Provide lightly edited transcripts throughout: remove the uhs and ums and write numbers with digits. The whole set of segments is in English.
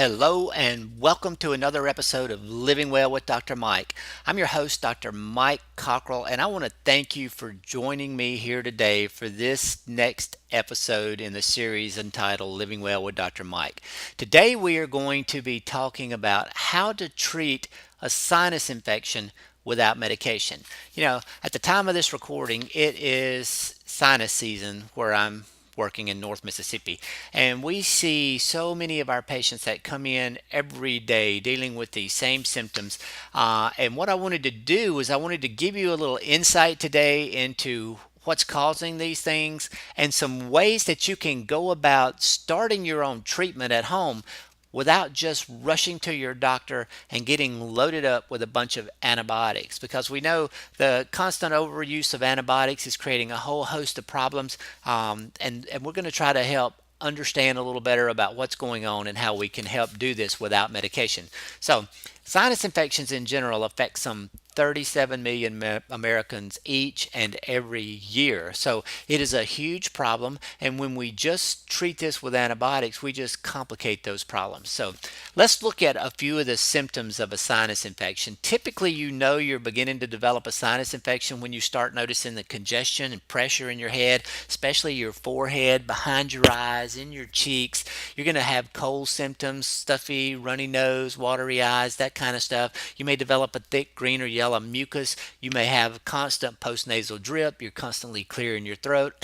Hello and welcome to another episode of Living Well with Dr. Mike. I'm your host, Dr. Mike Cockrell, and I want to thank you for joining me here today for this next episode in the series entitled Living Well with Dr. Mike. Today we are going to be talking about how to treat a sinus infection without medication. At the time of this recording, it is sinus season where I'm working in North Mississippi. And we see so many of our patients that come in every day dealing with these same symptoms. And what I wanted to do was I wanted to give you a little insight today into what's causing these things and some ways that you can go about starting your own treatment at home without just rushing to your doctor and getting loaded up with a bunch of antibiotics, because we know the constant overuse of antibiotics is creating a whole host of problems, and we're going to try to help understand a little better about what's going on and how we can help do this without medication. So sinus infections in general affect some 37 million Americans each and every year. So it is a huge problem. And when we just treat this with antibiotics, we just complicate those problems. So let's look at a few of the symptoms of a sinus infection. Typically, you're beginning to develop a sinus infection when you start noticing the congestion and pressure in your head, especially your forehead, behind your eyes, in your cheeks. You're going to have cold symptoms, stuffy, runny nose, watery eyes, that kind of stuff. You may develop a thick green or yellow mucus. You may have constant postnasal drip. You're constantly clearing your throat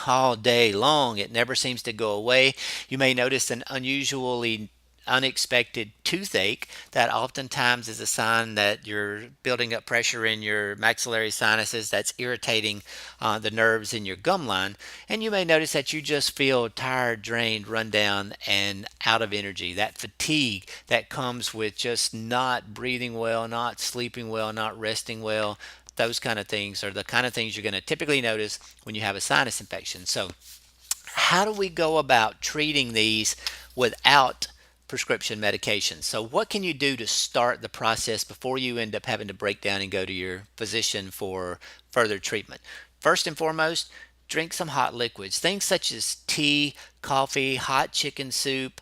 all day long. It never seems to go away. You may notice an unusually unexpected toothache that oftentimes is a sign that you're building up pressure in your maxillary sinuses that's irritating the nerves in your gum line. And you may notice that you just feel tired, drained, run down, and out of energy. That fatigue that comes with just not breathing well, not sleeping well, not resting well. Those kind of things are the kind of things you're going to typically notice when you have a sinus infection. So how do we go about treating these without prescription medication? So what can you do to start the process before you end up having to break down and go to your physician for further treatment? First and foremost, drink some hot liquids. Things such as tea, coffee, hot chicken soup.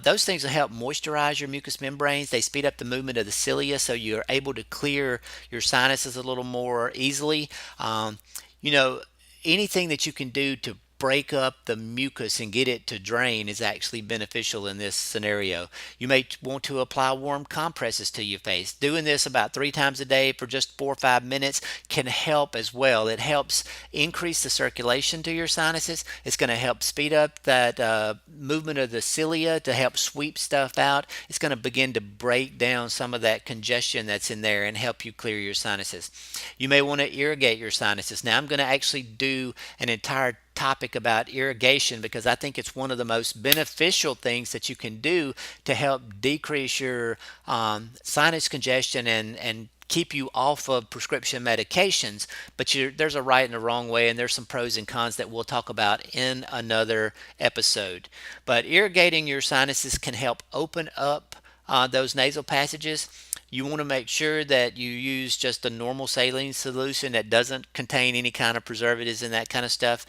Those things will help moisturize your mucous membranes. They speed up the movement of the cilia so you're able to clear your sinuses a little more easily. You know, anything that you can do to break up the mucus and get it to drain is actually beneficial in this scenario. You may want to apply warm compresses to your face. Doing this about 3 times a day for just 4 or 5 minutes can help as well. It helps increase the circulation to your sinuses. It's going to help speed up that movement of the cilia to help sweep stuff out. It's going to begin to break down some of that congestion that's in there and help you clear your sinuses. You may want to irrigate your sinuses. Now, I'm going to actually do an entire topic about irrigation because I think it's one of the most beneficial things that you can do to help decrease your sinus congestion and keep you off of prescription medications. But there's a right and a wrong way, and there's some pros and cons that we'll talk about in another episode. But irrigating your sinuses can help open up those nasal passages. You want to make sure that you use just a normal saline solution that doesn't contain any kind of preservatives and that kind of stuff.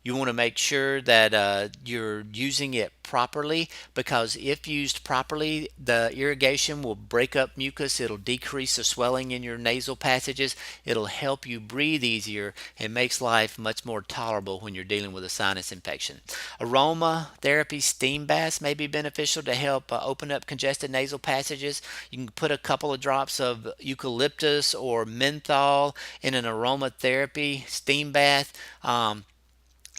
You want to make sure that you're using it properly, because if used properly, the irrigation will break up mucus. It'll decrease the swelling in your nasal passages. It'll help you breathe easier and makes life much more tolerable when you're dealing with a sinus infection. Aroma therapy, steam baths may be beneficial to help open up congested nasal passages. You can put a couple of drops of eucalyptus or menthol in an aromatherapy steam bath.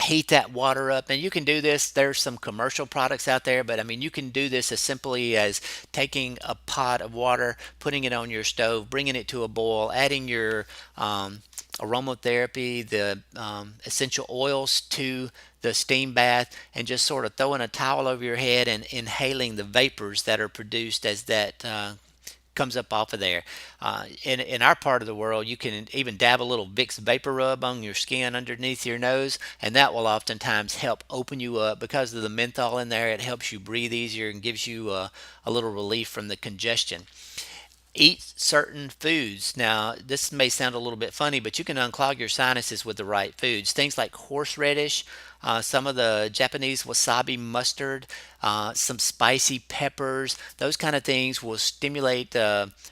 Heat that water up, and you can do this. There's some commercial products out there, but I mean, you can do this as simply as taking a pot of water, putting it on your stove, bringing it to a boil, adding your aromatherapy, the essential oils to the steam bath, and just sort of throwing a towel over your head and inhaling the vapors that are produced as that comes up off of there. In our part of the world, you can even dab a little Vicks Vapor Rub on your skin underneath your nose, and that will oftentimes help open you up because of the menthol in there. It helps you breathe easier and gives you a little relief from the congestion. Eat certain foods. Now, this may sound a little bit funny, but you can unclog your sinuses with the right foods. Things like horseradish, some of the Japanese wasabi mustard, some spicy peppers. Those kind of things will stimulate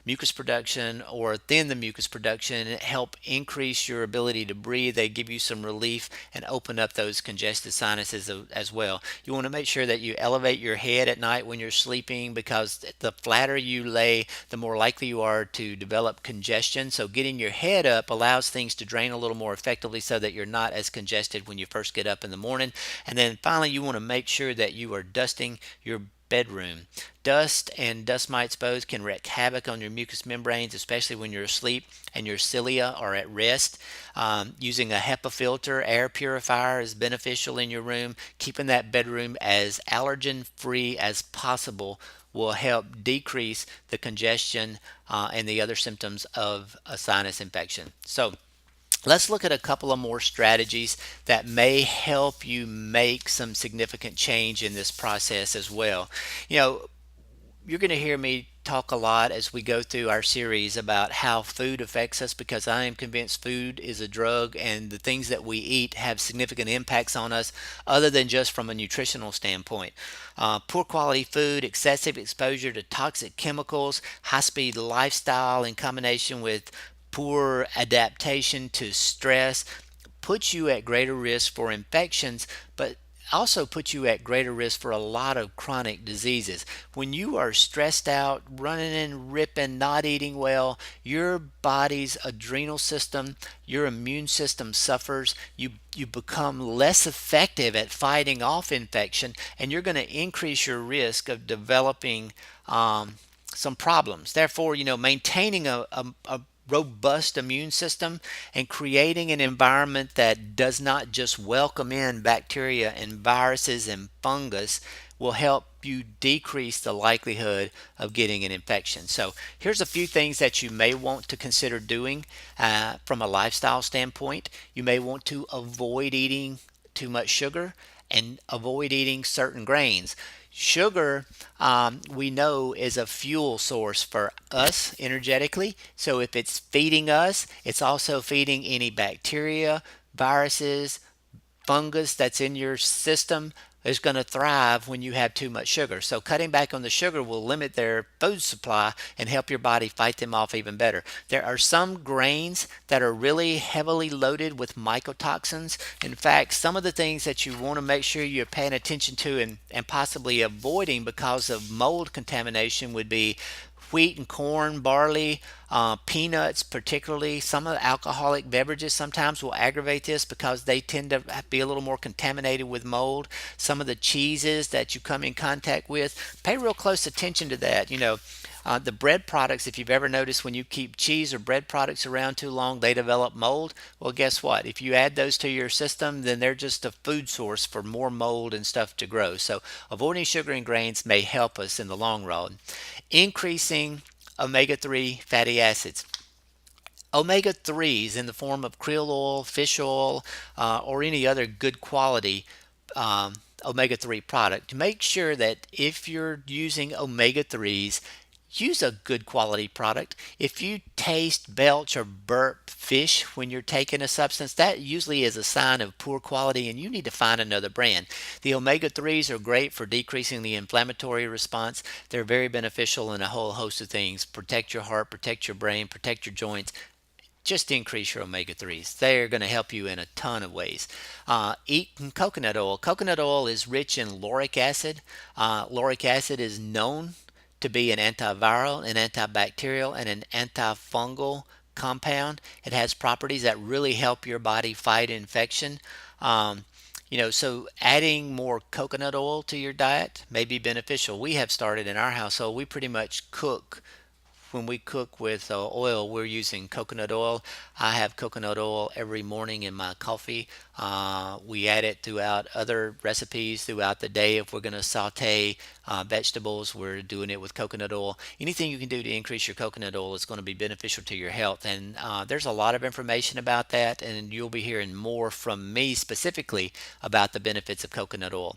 mucus production or thin the mucus production and help increase your ability to breathe. They give you some relief and open up those congested sinuses as well. You want to make sure that you elevate your head at night when you're sleeping, because the flatter you lay, the more likely you are to develop congestion. So getting your head up allows things to drain a little more effectively so that you're not as congested when you first get up in the morning. And then finally, you want to make sure that you are dusting your bedroom. Dust and dust mites both can wreak havoc on your mucous membranes, especially when you're asleep and your cilia are at rest. Using a HEPA filter, air purifier, is beneficial in your room. Keeping that bedroom as allergen free as possible will help decrease the congestion and the other symptoms of a sinus infection. So, let's look at a couple of more strategies that may help you make some significant change in this process as well. You know, you're going to hear me talk a lot as we go through our series about how food affects us, because I am convinced food is a drug and the things that we eat have significant impacts on us other than just from a nutritional standpoint. Poor quality food, excessive exposure to toxic chemicals, high speed lifestyle in combination with poor adaptation to stress puts you at greater risk for infections, but also puts you at greater risk for a lot of chronic diseases. When you are stressed out, running and ripping, not eating well, your body's adrenal system, your immune system suffers. You become less effective at fighting off infection, and you're going to increase your risk of developing some problems. Therefore, maintaining a robust immune system and creating an environment that does not just welcome in bacteria and viruses and fungus will help you decrease the likelihood of getting an infection. So here's a few things that you may want to consider doing from a lifestyle standpoint. You may want to avoid eating too much sugar and avoid eating certain grains. Sugar, we know, is a fuel source for us energetically. So if it's feeding us, it's also feeding any bacteria, viruses, fungus that's in your system is going to thrive when you have too much sugar. So cutting back on the sugar will limit their food supply and help your body fight them off even better. There are some grains that are really heavily loaded with mycotoxins. In fact, some of the things that you want to make sure you're paying attention to and possibly avoiding because of mold contamination would be wheat and corn, barley, peanuts, particularly. Some of the alcoholic beverages sometimes will aggravate this because they tend to be a little more contaminated with mold. Some of the cheeses that you come in contact with, pay real close attention to that. The bread products, if you've ever noticed when you keep cheese or bread products around too long, they develop mold. Well, guess what? If you add those to your system, then they're just a food source for more mold and stuff to grow. So avoiding sugar and grains may help us in the long run. Increasing omega-3 fatty acids. Omega-3s in the form of krill oil, fish oil, or any other good quality omega-3 product. Make sure that if you're using omega-3s, use a good quality product. If you taste, belch, or burp fish when you're taking a substance, that usually is a sign of poor quality and you need to find another brand. The omega-3s are great for decreasing the inflammatory response. They're very beneficial in a whole host of things. Protect your heart, protect your brain, protect your joints. Just increase your omega-3s. They're going to help you in a ton of ways. Eat coconut oil. Coconut oil is rich in lauric acid. Lauric acid is known to be an antiviral, an antibacterial, and an antifungal compound. It has properties that really help your body fight infection. So adding more coconut oil to your diet may be beneficial. We have started in our household, we pretty much cook. When we cook with oil, we're using coconut oil. I have coconut oil every morning in my coffee. We add it throughout other recipes throughout the day. If we're going to saute vegetables, we're doing it with coconut oil. Anything you can do to increase your coconut oil is going to be beneficial to your health. And there's a lot of information about that, and you'll be hearing more from me specifically about the benefits of coconut oil.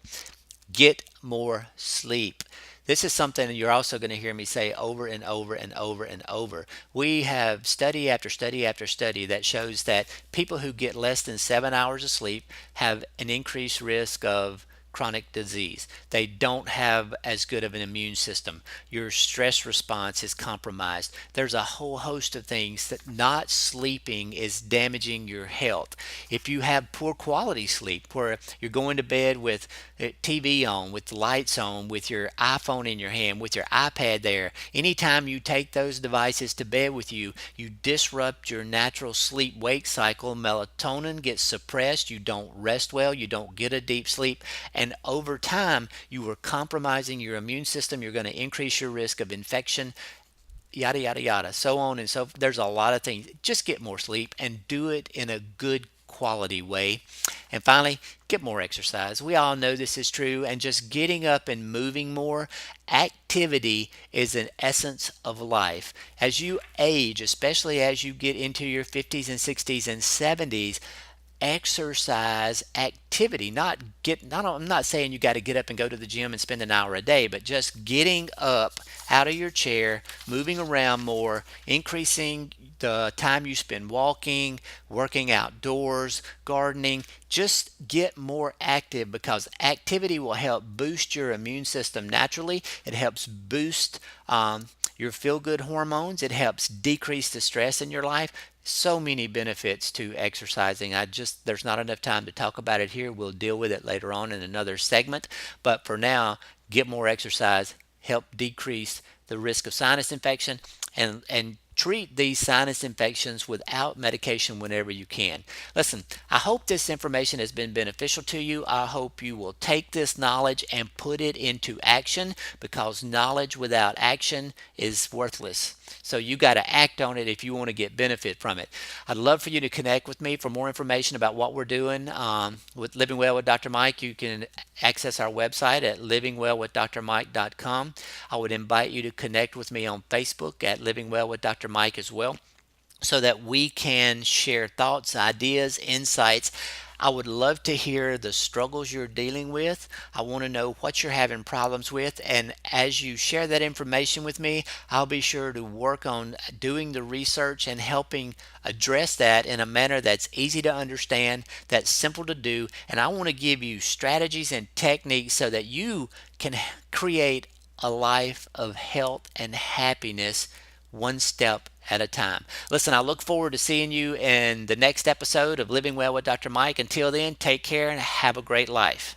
Get more sleep. This is something you're also going to hear me say over and over and over and over. We have study after study after study that shows that people who get less than 7 hours of sleep have an increased risk of chronic disease. They don't have as good of an immune system. Your stress response is compromised. There's a whole host of things that not sleeping is damaging your health. If you have poor quality sleep, where you're going to bed with TV on, with the lights on, with your iPhone in your hand, with your iPad there, anytime you take those devices to bed with you, you disrupt your natural sleep wake cycle. Melatonin gets suppressed. You don't rest well. You don't get a deep sleep. And over time, you are compromising your immune system. You're going to increase your risk of infection, yada, yada, yada, so on and so forth. There's a lot of things. Just get more sleep and do it in a good quality way. And finally, get more exercise. We all know this is true, and just getting up and moving more. Activity is an essence of life. As you age, especially as you get into your 50s and 60s and 70s, exercise activity, not I'm not saying you got to get up and go to the gym and spend an hour a day, but just getting up out of your chair, moving around more, increasing the time you spend walking, working outdoors, gardening. Just get more active, because activity will help boost your immune system naturally. It helps boost your feel good hormones. It helps decrease the stress in your life. So many benefits to exercising. There's not enough time to talk about it here. We'll deal with it later on in another segment. But for now, get more exercise, help decrease the risk of sinus infection, and treat these sinus infections without medication whenever you can. Listen, I hope this information has been beneficial to you. I hope you will take this knowledge and put it into action, because knowledge without action is worthless. So you got to act on it if you want to get benefit from it. I'd love for you to connect with me for more information about what we're doing with Living Well with Dr. Mike. You can access our website at livingwellwithdrmike.com. I would invite you to connect with me on Facebook at Living Well with Dr. Mike as well, so that we can share thoughts, ideas, insights. I would love to hear the struggles you're dealing with. I want to know what you're having problems with. And as you share that information with me, I'll be sure to work on doing the research and helping address that in a manner that's easy to understand, that's simple to do. And I want to give you strategies and techniques so that you can create a life of health and happiness, one step at a time. Listen, I look forward to seeing you in the next episode of Living Well with Dr. Mike. Until then, take care and have a great life.